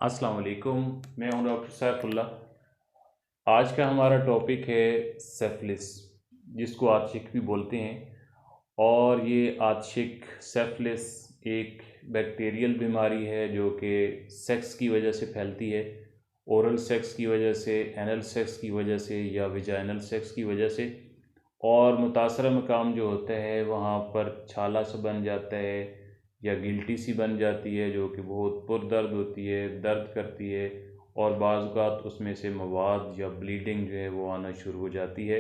अस्सलाम वालेकुम। मैं हूं डॉक्टर सैफुल्लाह। आज का हमारा टॉपिक है सेफलिस, जिसको आंतशिक भी बोलते हैं। और ये आंतशिक सेफलिस एक बैक्टीरियल बीमारी है जो कि सेक्स की वजह से फैलती है। ओरल सेक्स की वजह से, एनल सेक्स की वजह से या विजाइनल सेक्स की वजह से। और मुतासरा मकाम जो होता है वहाँ पर छाला सा बन जाता है या गिल्टी सी बन जाती है, जो कि बहुत पुरदर्द होती है, दर्द करती है। और बाज़ औक़ात उसमें से मवाद या ब्लीडिंग जो है वो आना शुरू हो जाती है।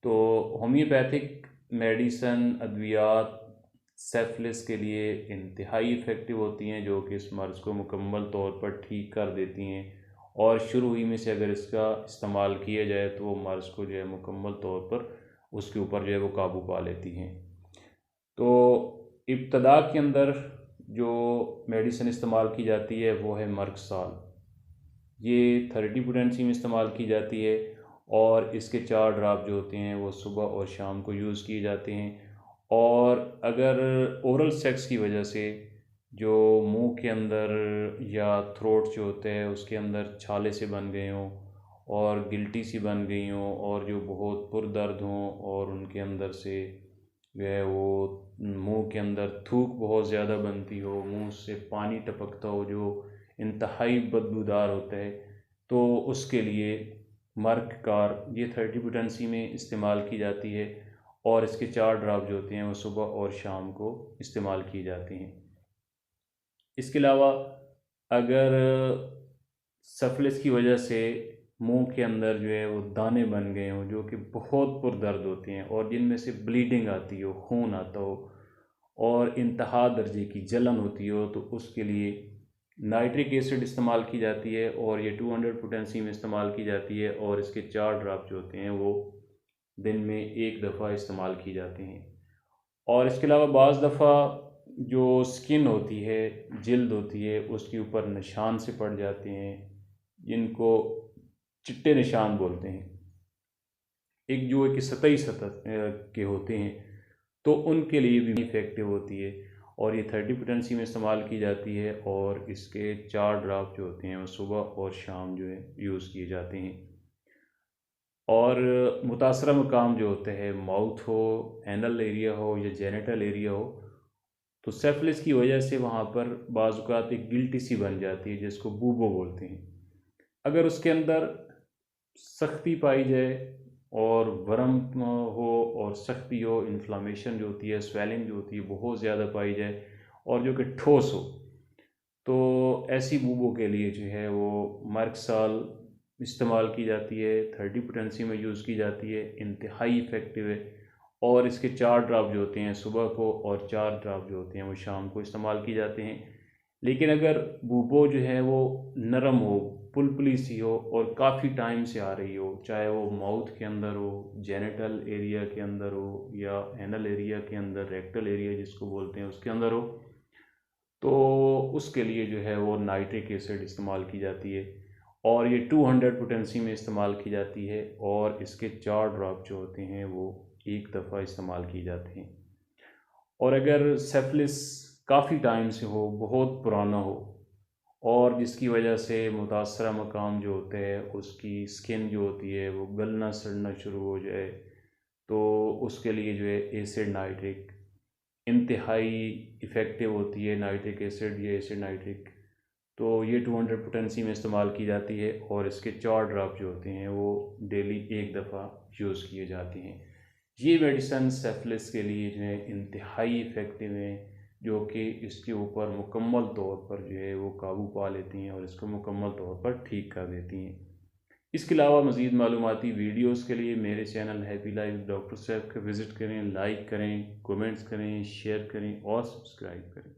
तो होम्योपैथिक मेडिसन अद्वियात सेफलिस के लिए इंतहाई इफ़ेक्टिव होती हैं, जो कि इस मर्ज़ को मुकम्मल तौर पर ठीक कर देती हैं। और शुरू ही में से अगर इसका इस्तेमाल किया जाए तो वो मर्ज़ को जो है मुकम्मल तौर पर उसके ऊपर जो है वो काबू पा लेती हैं। तो इब्तदा के अंदर जो मेडिसिन इस्तेमाल की जाती है वो है मर्कसाल। ये 30 पोटेंसी में इस्तेमाल की जाती है और इसके 4 ड्राप जो होते हैं वो सुबह और शाम को यूज़ किए जाते हैं। और अगर ओरल सेक्स की वजह से जो मुंह के अंदर या थ्रोट जो होते हैं उसके अंदर छाले से बन गए हों और गिल्टी सी बन गई हों और जो बहुत पुरदर्द हों और उनके अंदर से जो है वो मुंह के अंदर थूक बहुत ज़्यादा बनती हो, मुंह से पानी टपकता हो जो इंतहाई बदबूदार होता है, तो उसके लिए मर्क कार ये 30 पोटेंसी में इस्तेमाल की जाती है। और इसके 4 ड्राप जो होते हैं वो सुबह और शाम को इस्तेमाल की जाती हैं। इसके अलावा अगर सफलिस की वजह से मुंह के अंदर जो है वो दाने बन गए हों जो कि बहुत पुरदर्द होते हैं और जिनमें से ब्लीडिंग आती हो, खून आता हो और इंतहा दर्जे की जलन होती हो, तो उसके लिए नाइट्रिक एसिड इस्तेमाल की जाती है और ये 200 पोटेंसी में इस्तेमाल की जाती है। और इसके 4 ड्राप जो होते हैं वो दिन में एक दफ़ा इस्तेमाल की जाते हैं। और इसके अलावा बाज़ दफ़ा जो स्किन होती है, जिल्द होती है, उसके ऊपर निशान से पड़ जाते हैं, जिनको चिट्टे निशान बोलते हैं। एक जो एक सतही सतह के होते हैं, तो उनके लिए भी इफ़ेक्टिव होती है। और ये 30 पोटेंसी में इस्तेमाल की जाती है और इसके 4 ड्राप जो होते हैं वो सुबह और शाम जो है यूज़ किए जाते हैं। और मुतासरा मकाम जो होते हैं, माउथ हो, एनल एरिया हो या जेनिटल एरिया हो, तो सेफलिस की वजह से वहाँ पर बाज़ औक़ात एक गिल्टी सी बन जाती है जिसको बूबो बोलते हैं। अगर उसके अंदर सख्ती पाई जाए और वरम हो और सख्ती हो, इन्फ्लामेशन जो होती है, स्वेलिंग जो होती है बहुत ज़्यादा पाई जाए और जो कि ठोस हो, तो ऐसी बूबों के लिए जो है वो मर्कसाल इस्तेमाल की जाती है। 30 पोटेंसी में यूज़ की जाती है, इंतहाई इफ़ेक्टिव है। और इसके 4 ड्राप जो होते हैं सुबह को और 4 ड्राप जो होते हैं वो शाम को इस्तेमाल किए जाते हैं। लेकिन अगर बूबो जो है वो नरम हो, पुलपुली सी हो और काफ़ी टाइम से आ रही हो, चाहे वो माउथ के अंदर हो, जेनिटल एरिया के अंदर हो या एनल एरिया के अंदर, रेक्टल एरिया जिसको बोलते हैं उसके अंदर हो, तो उसके लिए जो है वो नाइट्रिक एसिड इस्तेमाल की जाती है। और ये 200 पोटेंसी में इस्तेमाल की जाती है और इसके 4 ड्रॉप जो होते हैं वो एक दफ़ा इस्तेमाल की जाते हैं। और अगर सेफलिस काफ़ी टाइम से हो, बहुत पुराना हो और जिसकी वजह से मुतासरा मकाम जो होते हैं उसकी स्किन जो होती है वो गलना सड़ना शुरू हो जाए, तो उसके लिए जो है एसिड नाइट्रिक इंतहाई इफ़ेक्टिव होती है। नाइट्रिक एसिड या एसिड नाइट्रिक, तो ये 200 पोटेंसी में इस्तेमाल की जाती है और इसके 4 ड्रॉप जो होते हैं वो डेली एक दफ़ा यूज़ किए जाते हैं। ये मेडिसन सेफलिस के लिए जो है इंतहाई इफ़ेक्टिव हैं, जो कि इसके ऊपर मुकम्मल तौर पर जो है वो काबू पा लेती हैं और इसको मुकम्मल तौर पर ठीक कर देती हैं। इसके अलावा मज़ीद मालूमाती वीडियोज़ के लिए मेरे चैनल हैप्पी लाइफ डॉक्टर साहब का विज़िट करें, लाइक करें, कमेंट्स करें, शेयर करें और सब्सक्राइब करें।